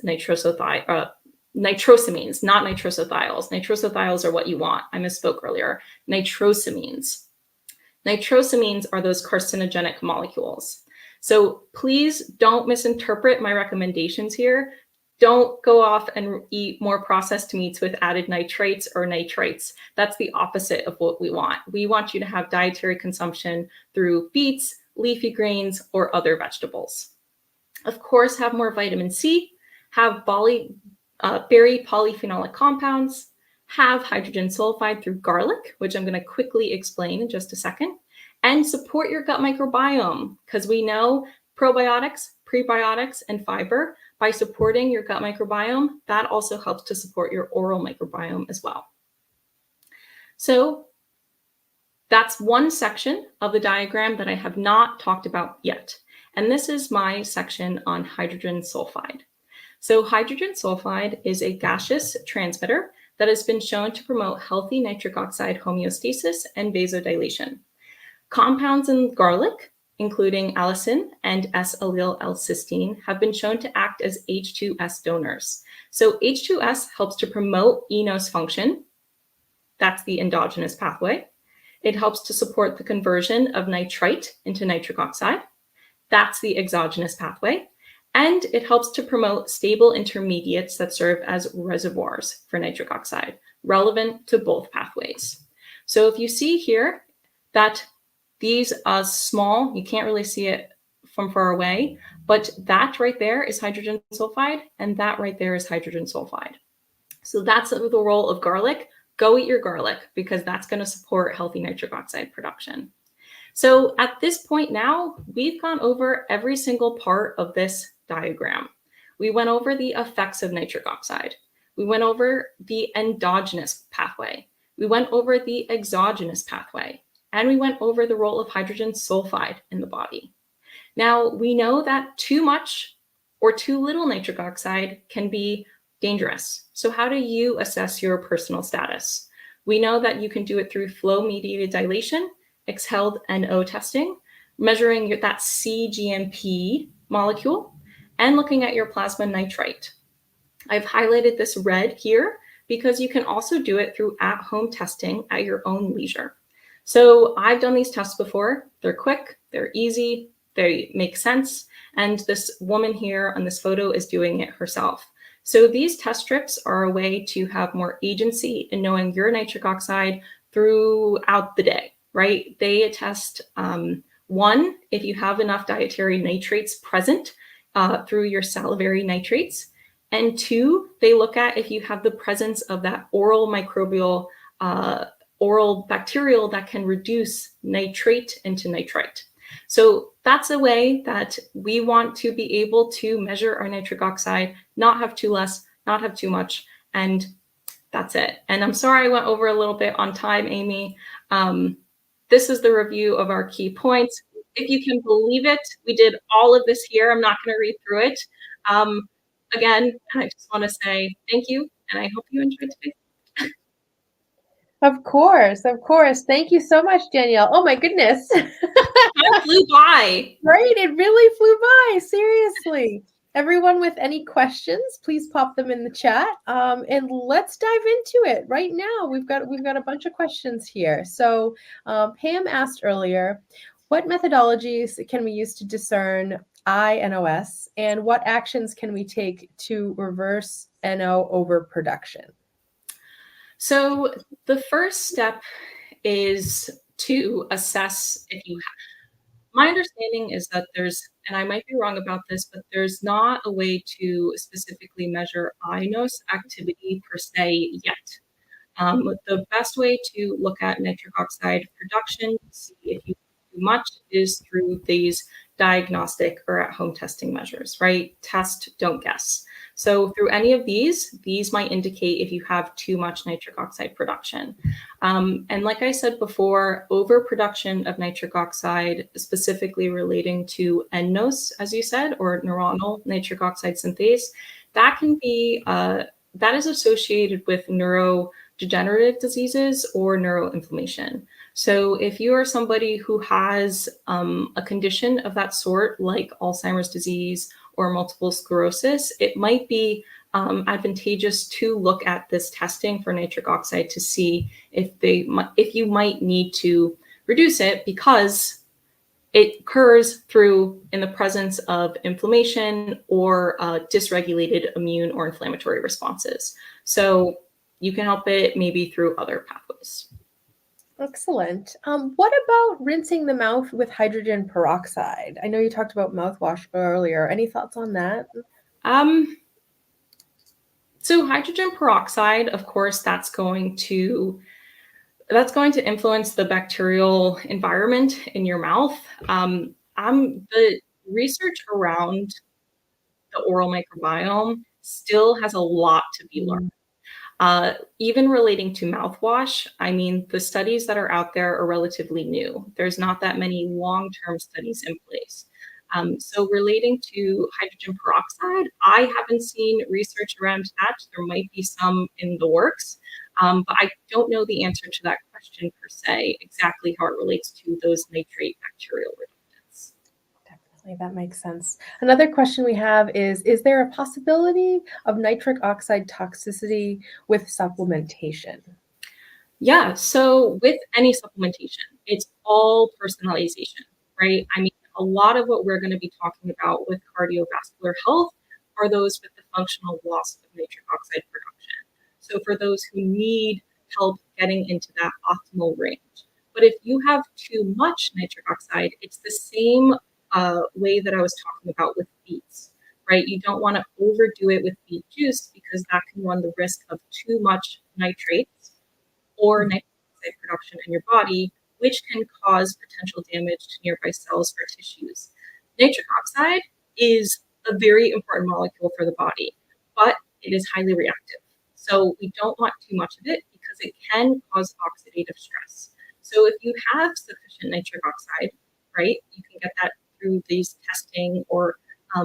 Speaker 2: nitrosamines, not nitrosothials. Nitrosothials are what you want. I misspoke earlier. Nitrosamines. Nitrosamines are those carcinogenic molecules. So please don't misinterpret my recommendations here. Don't go off and eat more processed meats with added nitrates or nitrates. That's the opposite of what we want. We want you to have dietary consumption through beets, leafy greens, or other vegetables. Of course, have more vitamin C, have berry polyphenolic compounds, have hydrogen sulfide through garlic, which I'm going to quickly explain in just a second, and support your gut microbiome, because we know probiotics, prebiotics, and fiber, by supporting your gut microbiome, that also helps to support your oral microbiome as well. So that's one section of the diagram that I have not talked about yet. And this is my section on hydrogen sulfide. So hydrogen sulfide is a gaseous transmitter that has been shown to promote healthy nitric oxide homeostasis and vasodilation. Compounds in garlic, including allicin and S-allyl-L-cysteine, have been shown to act as H2S donors. So H2S helps to promote eNOS function. That's the endogenous pathway. It helps to support the conversion of nitrite into nitric oxide. That's the exogenous pathway. And it helps to promote stable intermediates that serve as reservoirs for nitric oxide, relevant to both pathways. So if you see here that these are small, you can't really see it from far away, but that right there is hydrogen sulfide, and that right there is hydrogen sulfide. So that's the role of garlic. Go eat your garlic, because that's going to support healthy nitric oxide production. So at this point now, we've gone over every single part of this diagram. We went over the effects of nitric oxide. We went over the endogenous pathway. We went over the exogenous pathway, and we went over the role of hydrogen sulfide in the body. Now, we know that too much or too little nitric oxide can be dangerous. So how do you assess your personal status? We know that you can do it through flow-mediated dilation, exhaled NO testing, measuring that cGMP molecule, and looking at your plasma nitrite. I've highlighted this red here because you can also do it through at-home testing at your own leisure. So I've done these tests before. They're quick, they're easy, they make sense. And this woman here on this photo is doing it herself. So these test strips are a way to have more agency in knowing your nitric oxide throughout the day, right? They attest, one, if you have enough dietary nitrates present through your salivary nitrates. And two, they look at if you have the presence of that oral microbial, oral bacterial that can reduce nitrate into nitrite. So that's a way that we want to be able to measure our nitric oxide, not have too less, not have too much, and that's it. And I'm sorry I went over a little bit on time, Amy. This is the review of our key points. If you can believe it, we did all of this here. I'm not going to read through it. Again, I just want to say thank you, and I hope you enjoyed today's.
Speaker 1: Of course, of course. Thank you so much, Danielle. Oh my goodness.
Speaker 2: Time flew by.
Speaker 1: Right, it really flew by, seriously. Everyone with any questions, please pop them in the chat, and let's dive into it right now. We've got a bunch of questions here. So Pam asked earlier, what methodologies can we use to discern NOS, and what actions can we take to reverse NO overproduction?
Speaker 2: So the first step is to assess if you have. My understanding is that there's, and I might be wrong about this, but there's not a way to specifically measure iNOS activity per se yet. The best way to look at nitric oxide production, see if you do too much, is through these diagnostic or at-home testing measures, right? Test, don't guess. So through any of these might indicate if you have too much nitric oxide production. And like I said before, overproduction of nitric oxide, specifically relating to nNOS, as you said, or neuronal nitric oxide synthase, that can be, that is associated with neurodegenerative diseases or neuroinflammation. So if you are somebody who has a condition of that sort, like Alzheimer's disease or multiple sclerosis, it might be advantageous to look at this testing for nitric oxide to see if you might need to reduce it, because it occurs in the presence of inflammation or dysregulated immune or inflammatory responses. So you can help it maybe through other pathways.
Speaker 1: Excellent. What about rinsing the mouth with hydrogen peroxide? I know you talked about mouthwash earlier. Any thoughts on that?
Speaker 2: So hydrogen peroxide, of course, that's going to influence the bacterial environment in your mouth. The research around the oral microbiome still has a lot to be learned. Even relating to mouthwash, I mean, the studies that are out there are relatively new. There's not that many long-term studies in place. So relating to hydrogen peroxide, I haven't seen research around that. There might be some in the works, but I don't know the answer to that question per se, exactly how it relates to those nitrate bacterial reductants.
Speaker 1: Definitely, that makes sense. Another question we have is there a possibility of nitric oxide toxicity with supplementation?
Speaker 2: Yeah, so with any supplementation, it's all personalization, right? I mean, a lot of what we're going to be talking about with cardiovascular health are those with the functional loss of nitric oxide production. So for those who need help getting into that optimal range. But if you have too much nitric oxide, it's the same way that I was talking about with beets, right? You don't want to overdo it with beet juice because that can run the risk of too much nitrates or nitric oxide production in your body, which can cause potential damage to nearby cells or tissues. Nitric oxide is a very important molecule for the body, but it is highly reactive. So we don't want too much of it because it can cause oxidative stress. So if you have sufficient nitric oxide, right, you can get that through these testing or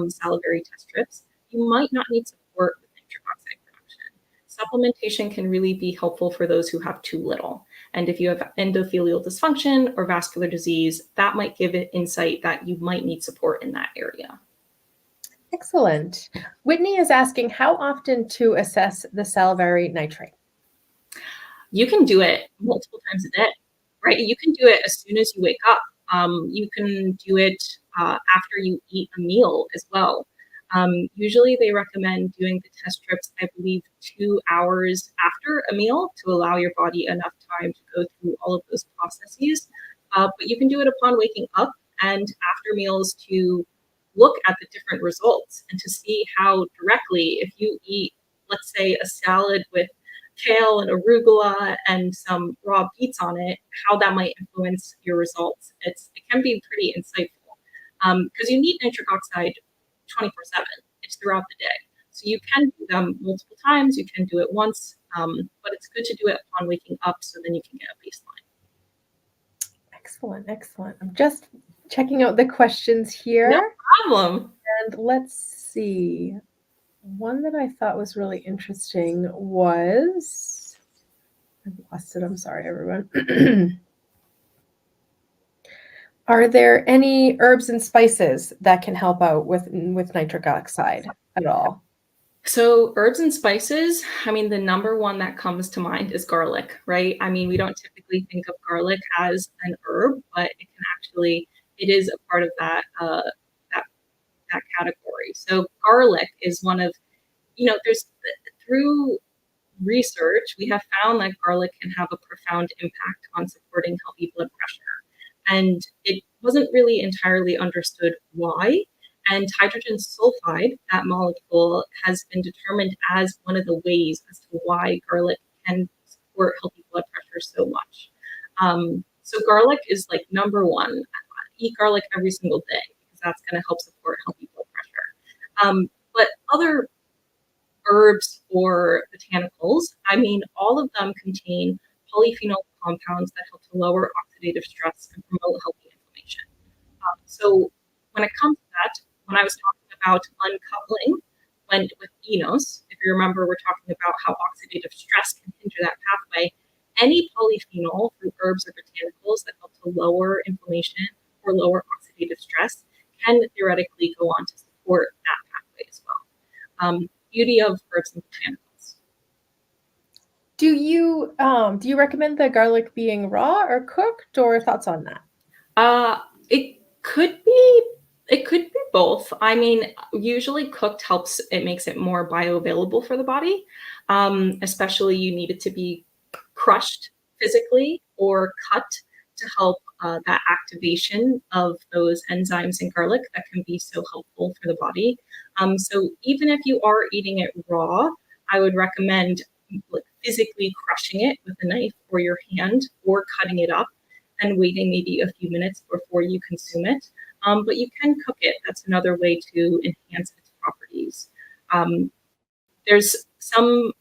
Speaker 2: salivary test strips, you might not need support with nitric oxide production. Supplementation can really be helpful for those who have too little. And if you have endothelial dysfunction or vascular disease, that might give it insight that you might need support in that area.
Speaker 1: Excellent. Whitney is asking how often to assess the salivary nitrate.
Speaker 2: You can do it multiple times a day, right? You can do it as soon as you wake up. You can do it after you eat a meal as well. Usually they recommend doing the test strips, I believe, 2 hours after a meal to allow your body enough time to go through all of those processes. But you can do it upon waking up and after meals to look at the different results and to see how directly, if you eat, let's say, a salad with kale and arugula and some raw beets on it, how that might influence your results. It can be pretty insightful because you need nitric oxide 24/7. It's throughout the day. So you can do them multiple times. You can do it once, but it's good to do it upon waking up so then you can get a baseline.
Speaker 1: Excellent, excellent. I'm just checking out the questions here.
Speaker 2: No problem.
Speaker 1: And let's see. One that I thought was really interesting was, I've lost it. I'm sorry, everyone. Are there any herbs and spices that can help out with nitric oxide at all?
Speaker 2: So herbs and spices, I mean, the number one that comes to mind is garlic, right? I mean, we don't typically think of garlic as an herb, but it can actually, it is a part of that category. So garlic is one of, there's through research, we have found that garlic can have a profound impact on supporting healthy blood pressure. And it wasn't really entirely understood why. And hydrogen sulfide, that molecule, has been determined as one of the ways as to why garlic can support healthy blood pressure so much. So garlic is like number one. Eat garlic every single day because that's going to help support healthy blood pressure. But other herbs or botanicals, I mean, all of them contain polyphenol compounds that help to lower oxidative stress and promote healthy inflammation. So when it comes to that, when I was talking about uncoupling with enos, if you remember, we're talking about how oxidative stress can hinder that pathway. Any polyphenol through herbs or botanicals that help to lower inflammation or lower oxidative stress can theoretically go on to support that pathway as well. Beauty of herbs and botanicals.
Speaker 1: Do you recommend the garlic being raw or cooked, or thoughts on that?
Speaker 2: It could be both. I mean, usually cooked helps, it makes it more bioavailable for the body. Especially you need it to be crushed physically or cut to help that activation of those enzymes in garlic that can be so helpful for the body. So even if you are eating it raw, I would recommend physically crushing it with a knife or your hand or cutting it up and waiting maybe a few minutes before you consume it. But you can cook it. That's another way to enhance its properties. There's some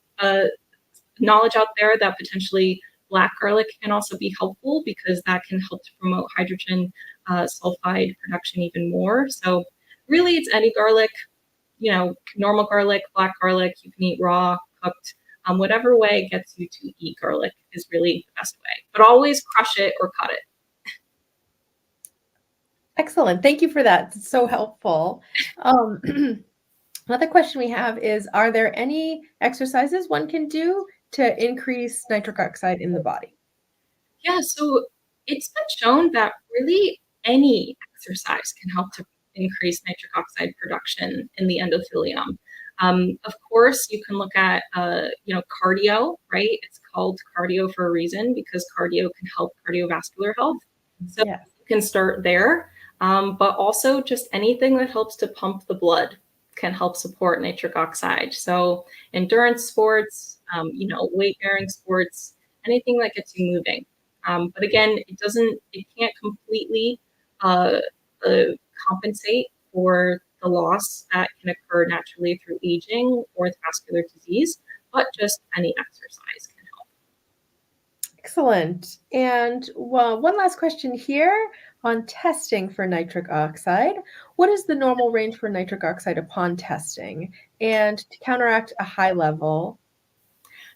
Speaker 2: knowledge out there that potentially black garlic can also be helpful because that can help to promote hydrogen sulfide production even more. So really it's any garlic, normal garlic, black garlic, you can eat raw, cooked, whatever way gets you to eat garlic is really the best way. But always crush it or cut it.
Speaker 1: Excellent. Thank you for that. It's so helpful. Another question we have is, are there any exercises one can do to increase nitric oxide in the body?
Speaker 2: Yeah, so it's been shown that really any exercise can help to increase nitric oxide production in the endothelium. Of course, you can look at, cardio, right? It's called cardio for a reason because cardio can help cardiovascular health. So
Speaker 1: Yes.
Speaker 2: you can start there, but also just anything that helps to pump the blood can help support nitric oxide. So endurance sports, weight-bearing sports, anything that gets you moving. But again, it can't completely compensate for the loss that can occur naturally through aging or with vascular disease. but just any exercise can help.
Speaker 1: Excellent. And well, one last question here on testing for nitric oxide. What is the normal range for nitric oxide upon testing? And to counteract a high level?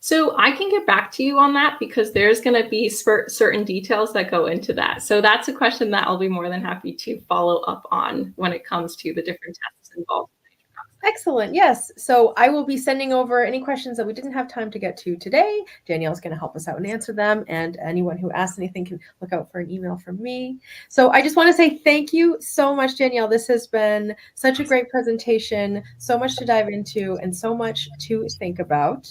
Speaker 2: So I can get back to you on that because there's going to be certain details that go into that. So that's a question that I'll be more than happy to follow up on when it comes to the different tests involved.
Speaker 1: Excellent. Yes. So I will be sending over any questions that we didn't have time to get to today. Danielle's going to help us out and answer them. And anyone who asks anything can look out for an email from me. So I just want to say thank you so much, Danielle. This has been such a great presentation, so much to dive into and so much to think about.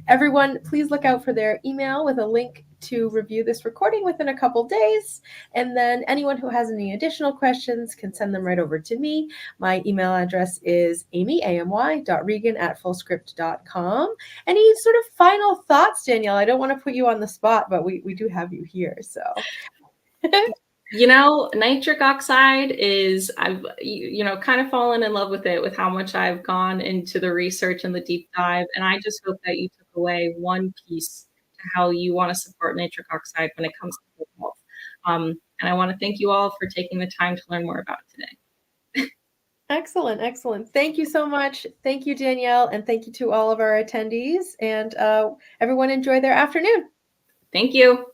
Speaker 1: Everyone, please look out for their email with a link to review this recording within a couple days. And then anyone who has any additional questions can send them right over to me. My email address is amy.regan@fullscript.com. Any sort of final thoughts, Danielle? I don't want to put you on the spot, but we do have you here, so.
Speaker 2: Nitric oxide is, I've kind of fallen in love with it, with how much I've gone into the research and the deep dive. And I just hope that you took away one piece to how you want to support nitric oxide when it comes to good health. And I want to thank you all for taking the time to learn more about it today.
Speaker 1: Excellent. Excellent. Thank you so much. Thank you, Danielle. And thank you to all of our attendees. And everyone enjoy their afternoon.
Speaker 2: Thank you.